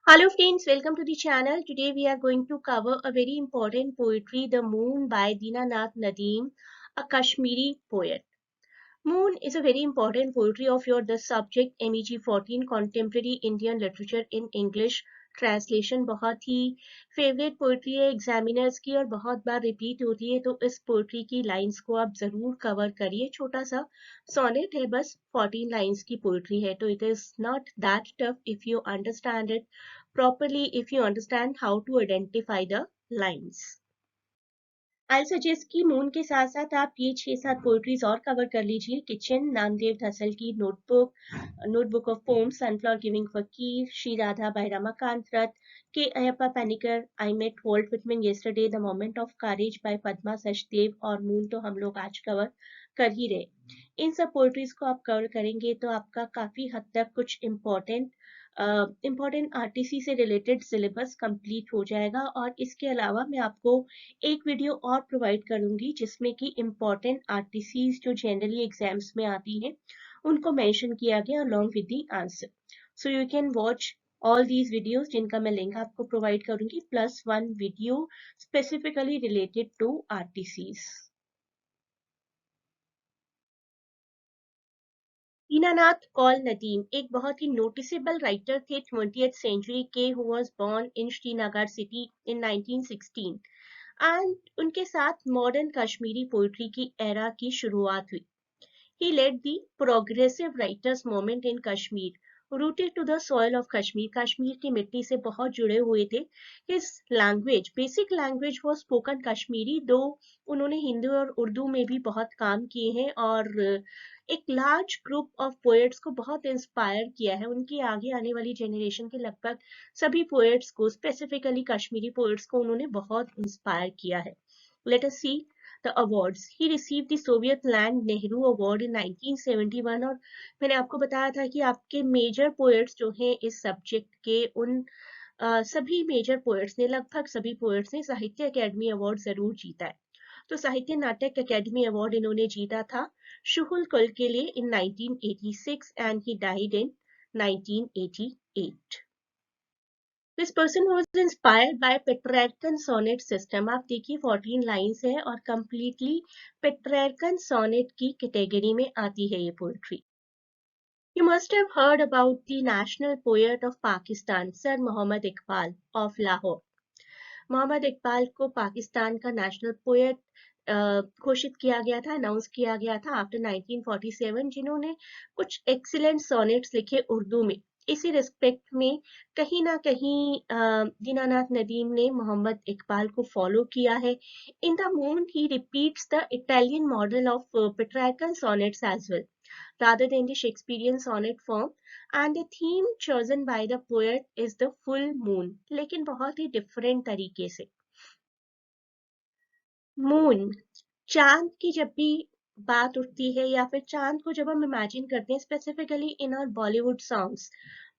Hello friends, welcome to the channel. Today we are going to cover a very important poetry, The Moon by Dinanath Nadeem, a Kashmiri poet. Moon is a very important poetry of your the subject MEG 14 contemporary Indian literature in English translation बहुत ही favourite poetry है examiners की और बहुत बार repeat होती है, तो इस poetry की लाइंस को आप जरूर कवर करिए। छोटा सा सोनेट है, बस 14 लाइंस की पोइट्री है, तो it is not that tough if you understand it properly, if you understand how to identify the lines. I suggest कि मून के साथ साथ आप ये 6-7 पोएट्रीज और कवर कर लीजिए। किचन, नामदेव धसल की notebook of poems, sunflower giving fakir, Shri Radha by Ramakant Rath, K Ayyappa Paniker, I met Walt Whitman yesterday, the moment of courage by Padma Sachdev, और मून तो हम लोग आज कवर कर ही रहे। इन सब पोएट्रीज को आप कवर करेंगे तो आपका काफी हद तक कुछ इम्पोर्टेंट आरटीसी से रिलेटेड सिलेबस कंप्लीट हो जाएगा। और इसके अलावा मैं आपको एक वीडियो और प्रोवाइड करूंगी जिसमें कि इम्पोर्टेंट आरटीसीज जो जनरली एग्जाम्स में आती हैं उनको मेंशन किया गया along with the answer. So you can watch all these videos जिनका मैं लिंक आपको प्रोवाइड करूंगी, plus one video specifically related to RTCs. Dinanath Kaul Nadim एक बहुत ही नोटिसेबल राइटर थे 20th सेंचुरी के, who was born in Srinagar city in 1916 and उनके साथ मॉडर्न कश्मीरी पोइट्री की एरा की शुरुआत हुई। He led the progressive writers movement in Kashmir, rooted to the soil of Kashmir. Kashmir की मिट्टी से बहुत जुड़े हुए थे। His language, basic language was spoken Kashmiri, दो उन्होंने हिंदी और उर्दू में भी बहुत काम किए हैं और एक लार्ज ग्रुप ऑफ पोएट्स को बहुत इंस्पायर किया है। उनकी आगे आने वाली जनरेशन के लगभग सभी पोएट्स को, स्पेसिफिकली कश्मीरी पोएट्स को उन्होंने बहुत इंस्पायर किया है। Let us see the awards. He received the Soviet Land Nehru Award in 1971 और मैंने आपको बताया था कि आपके मेजर पोएट्स जो हैं इस सब्जेक्ट के, उन सभी मेजर पोएट्स ने, लगभग सभी पोएट्स ने साहित्य अकेडमी अवार्ड जरूर जीता है। तो साहित्य नाटक अकेडमी अवार्ड इन्होंने जीता था शुहुल कुल के लिए इन 1986 and he died in 1988। This person was inspired by Petrarchan sonnet system. आप देखिए 14 लाइंस है और completely Petrarchan sonnet की कैटेगरी में आती है ये poetry. You must have heard about the national poet of Pakistan, Sir Muhammad Iqbal of Lahore. Mohammad Iqbal को पाकिस्तान का नेशनल पोएट घोषित किया गया था, अनाउंस किया गया था आफ्टर 1947, जिन्होंने कुछ एक्सीलेंट सोनेट्स लिखे उर्दू में। इसी रिस्पेक्ट में कहीं ना कहीं दीनानाथ नदीम ने मोहम्मद इकबाल को फॉलो किया है। In the moon he repeats the Italian model of Petrarchan sonnets as well rather than the Shakespearean sonnet form, and the theme chosen by the poet is the full moon, लेकिन बहुत ही different तरीके से। Moon, चांद की जब भी बात उठती है या फिर चांद को जब हम इमेजिन करते हैं specifically in our Bollywood songs,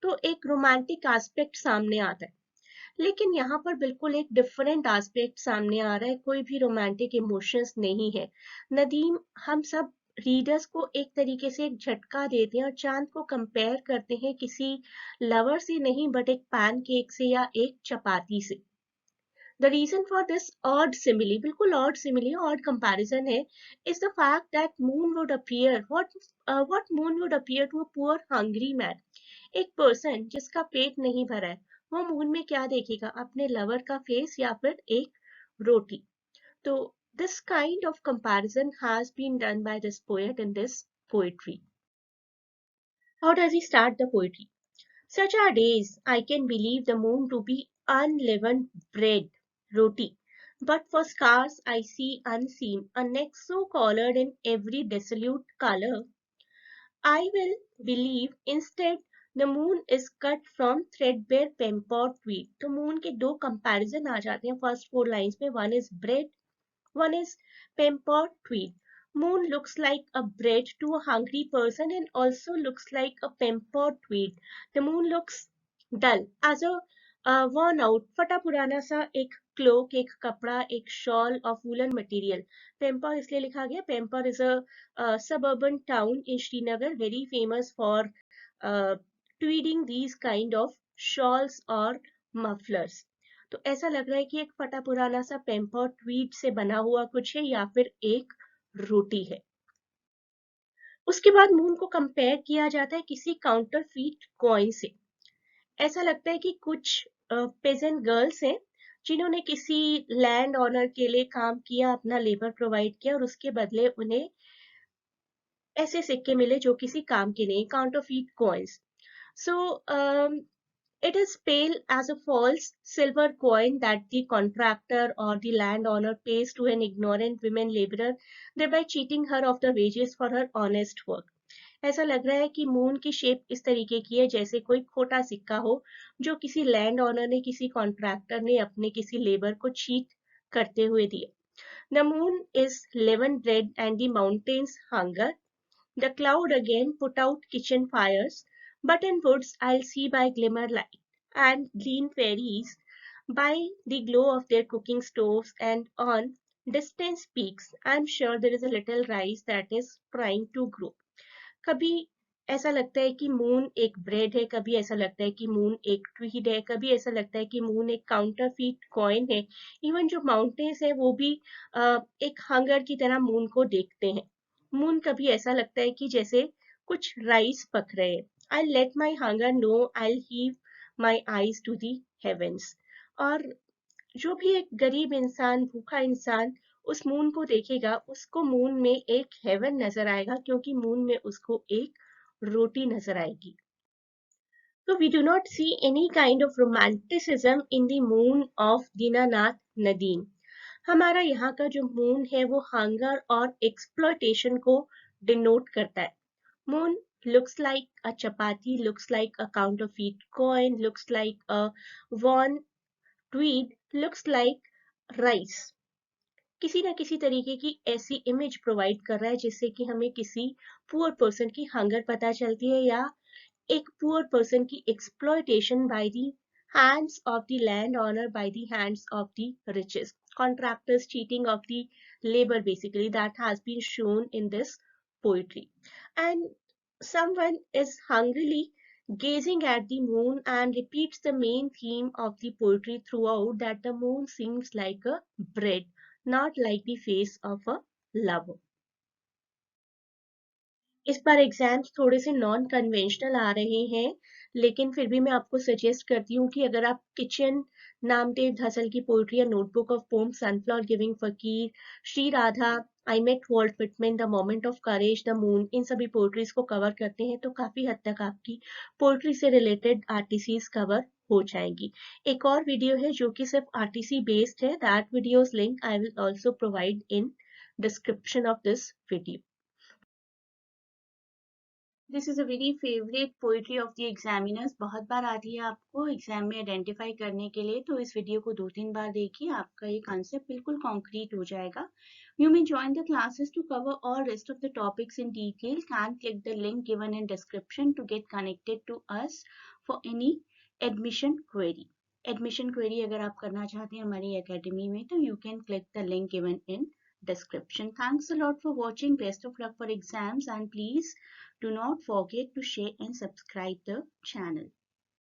तो एक रोमांटिक एस्पेक्ट सामने आता है। लेकिन यहाँ पर बिल्कुल एक डिफरेंट एस्पेक्ट सामने आ रहा है, कोई भी रोमांटिक इमोशंस नहीं है। नदीम हम सब रीडर्स को एक तरीके से एक झटका देते हैं और चांद को कंपेयर करते हैं किसी लवर से नहीं, बट एक पैनकेक से या एक चपाती से। The reason for this odd simile, बिल्कुल odd simile, odd comparison है, is the fact that moon would appear, what moon would appear to a poor hungry man. एक person जिसका पेट नहीं भरा है, वो मून में क्या देखेगा? अपने लवर का फेस या फिर एक रोटी। तो this kind of comparison has been done by this poet in this poetry. How does he start the poetry? Such are days I can believe the moon to be unleavened bread, roti. But for scars I see unseen, a neck so collared in every dissolute color. I will believe instead the moon is cut from threadbare pempor tweed. तो moon के दो comparison आ जाते हैं first 4 lines में. One is bread, one is pempor tweed. Moon looks like a bread to a hungry person and also looks like a pempor tweed. The moon looks dull as a worn out, फटा पुराना सा एक cloak, एक कपड़ा, एक shoal of woollen material. Pamper इसलिए लिखा गया, pamper is a suburban town in Srinagar, very famous for tweeding these kind of shawls और मफलर्स। तो ऐसा लग रहा है कि एक फटा पुराना सा पेम्पर ट्वीड से बना हुआ कुछ है या फिर एक रोटी है। उसके बाद मून को कंपेयर किया जाता है किसी काउंटरफीट कॉइन से। ऐसा लगता है कि कुछ पेजेंट गर्ल्स हैं जिन्होंने किसी लैंड ऑनर के लिए काम किया, अपना लेबर प्रोवाइड किया और उसके बदले उन्हें ऐसे सिक्के मिले जो किसी काम के नहीं, counterfeit coins. So it is pale as a false silver coin that the contractor or the landowner pays to an ignorant women laborer, thereby cheating her of the wages for her honest work. ऐसा लग रहा है कि moon की shape इस तरीके की है जैसे कोई खोटा सिक्का हो जो किसी लैंड ऑनर ने, किसी कॉन्ट्रैक्टर ने अपने किसी लेबर को चीट करते हुए दिए। The moon is leaven bread and the mountains hunger. The cloud again put out kitchen fires, but in woods I'll see by glimmer light, and green fairies by the glow of their cooking stoves, and on distant peaks I'm sure there is a little rice that is trying to grow. कभी ऐसा लगता है कि moon एक bread है, कभी ऐसा लगता है कि मून एक ट्वीड है, कभी ऐसा लगता है कि मून एक काउंटरफीट कॉइन है। इवन जो माउंटेन्स है वो भी एक हंगर की तरह मून को देखते हैं। मून कभी ऐसा लगता है कि जैसे कुछ राइस पक रहे हैं। I let my hunger know, I heave my eyes to the heavens. और जो भी एक गरीब इंसान, भूखा इंसान उस मून को देखेगा, उसको मून में एक हेवन नजर आएगा क्योंकि मून में उसको एक रोटी नजर आएगी। तो we do not see any kind of romanticism in the moon of Dinanath Nadeem. हमारा यहाँ का जो मून है वो हंगर और एक्सप्लॉयटेशन को डिनोट करता है। Moon looks like a chapati, looks like a counterfeit coin, looks like a worn tweed, looks like rice। किसी ना किसी तरीके की ऐसी इमेज प्रोवाइड कर रहा है जिससे कि हमें किसी पुअर पर्सन की हंगर पता चलती है या एक पुअर पर्सन की exploitation by the hands of the landowner, by the hands of the riches, contractors cheating of the labor, basically that has been shown in this poetry. And someone is hungrily gazing at the moon and repeats the main theme of the poetry throughout, that the moon seems like a bread, not like the face of a lover. इस बार exams थोड़े से non conventional आ रहे हैं, लेकिन फिर भी मैं आपको सजेस्ट करती हूँ कि अगर आप किचन नामदेव धसल की पोइट्री या notebook of poem, sunflower giving fakir, Shri Radha, I met Walt Whitman, the moment of courage, the moon, इन सभी पोइट्रीज को कवर करते हैं तो काफी हद तक आपकी पोइट्री से रिलेटेड आरटीसीज कवर हो जाएंगी। एक और वीडियो है जो कि सिर्फ आरटीसी बेस्ड है, that videos link I will also provide in description of this video. This is a very favourite poetry of the examiners, बहुत बार आती है आपको एग्जाम में आइडेंटिफाई करने के लिए, तो इस वीडियो को 2-3 बार देखिए, आपका ये कॉन्सेप्ट बिल्कुल कॉन्क्रीट हो जाएगा। You may join the classes to cover all rest of the topics in detail. Can click the link given in description to get connected to us for any admission query. Admission query अगर आप करना चाहते हैं हमारी academy में तो you can click the link given in description. Thanks a lot for watching. Best of luck for exams and please do not forget to share and subscribe the channel.